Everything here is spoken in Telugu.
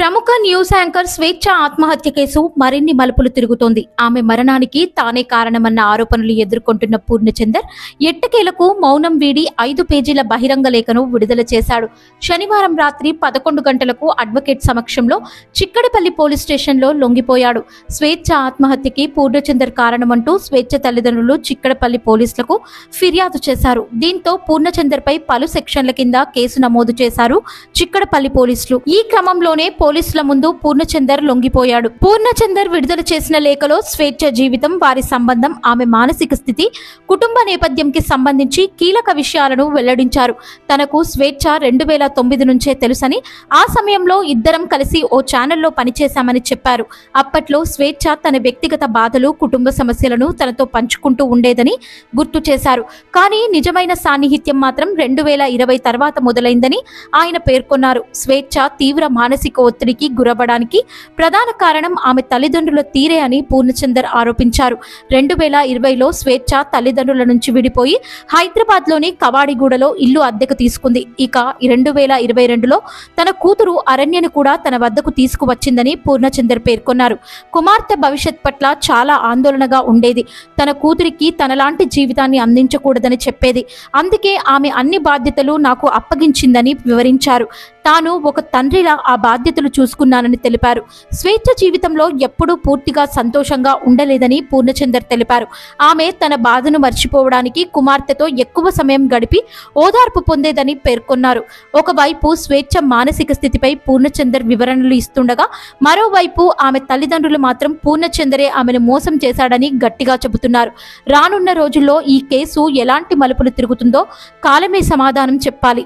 ప్రముఖ న్యూస్ యాంకర్ స్వేచ్ఛ ఆత్మహత్య కేసు మరిన్ని మలుపులు తిరుగుతోంది. ఆమె మరణానికి తానే కారణమన్న ఆరోపణలు ఎదుర్కొంటున్న పూర్ణచందర్ ఎట్టకేలకు మౌనం వీడి 5 పేజీల బహిరంగ లేఖను విడుదల చేశాడు. శనివారం రాత్రి 11 గంటలకు అడ్వకేట్ సమక్షంలో చిక్కడపల్లి పోలీస్ స్టేషన్లో లొంగిపోయాడు. స్వేచ్ఛ ఆత్మహత్యకి పూర్ణచందర్ కారణమంటూ స్వేచ్ఛ తల్లిదండ్రులు చిక్కడపల్లి పోలీసులకు ఫిర్యాదు చేశారు. దీంతో పూర్ణచందర్ పై పలు సెక్షన్ల కింద కేసు నమోదు చేశారు చిక్కడపల్లి పోలీసులు. ఈ క్రమంలోనే పోలీసుల ముందు పూర్ణచందర్ లొంగిపోయాడు. పూర్ణచందర్ విడుదల చేసిన లేఖలో స్వేచ్ఛ జీవితం, వారి సంబంధం, ఆమె మానసిక స్థితి, కుటుంబ నేపథ్యంకి సంబంధించి కీలక విషయాలను వెల్లడించారు. తనకు స్వేచ్ఛ 2009 నుంచే తెలుసని, ఆ సమయంలో ఇద్దరం కలిసి ఓ ఛానల్లో పనిచేశామని చెప్పారు. అప్పట్లో స్వేచ్ఛ తన వ్యక్తిగత బాధలు, కుటుంబ సమస్యలను తనతో పంచుకుంటూ ఉండేదని గుర్తు చేశారు. కానీ నిజమైన సాన్నిహిత్యం మాత్రం 2020 తర్వాత మొదలైందని ఆయన పేర్కొన్నారు. స్వేచ్ఛ తీవ్ర మానసిక ఒత్తిడికి గురవ్వడానికి ప్రధాన కారణం ఆమె తల్లిదండ్రుల తీరే అని పూర్ణచందర్ ఆరోపించారు. 2020లో స్వేచ్ఛ తల్లిదండ్రుల నుంచి విడిపోయి హైదరాబాద్లోని కవాడిగూడలో ఇల్లు అద్దెకు తీసుకుంది. ఇక 2022లో తన కూతురు అరణ్యను కూడా తన వద్దకు తీసుకువచ్చిందని పూర్ణచందర్ పేర్కొన్నారు. కుమార్తె భవిష్యత్ పట్ల చాలా ఆందోళనగా ఉండేది. తన కూతురికి తనలాంటి జీవితాన్ని అందించకూడదని చెప్పేది. అందుకే ఆమె అన్ని బాధ్యతలు నాకు అప్పగించిందని వివరించారు. తాను ఒక తండ్రిలా ఆ బాధ్యతలు చూసుకున్నానని తెలిపారు. స్వేచ్ఛ జీవితంలో ఎప్పుడూ పూర్తిగా సంతోషంగా ఉండలేదని పూర్ణచందర్ తెలిపారు. ఆమె తన బాధను మర్చిపోవడానికి కుమార్తెతో ఎక్కువ సమయం గడిపి ఓదార్పు పొందేదని పేర్కొన్నారు. ఒకవైపు స్వేచ్ఛ మానసిక స్థితిపై పూర్ణచందర్ వివరణలు ఇస్తుండగా, మరోవైపు ఆమె తల్లిదండ్రులు మాత్రం పూర్ణచందరే ఆమెను మోసం చేశాడని గట్టిగా చెబుతున్నారు. రానున్న రోజుల్లో ఈ కేసు ఎలాంటి మలుపులు తిరుగుతుందో కాలమే సమాధానం చెప్పాలి.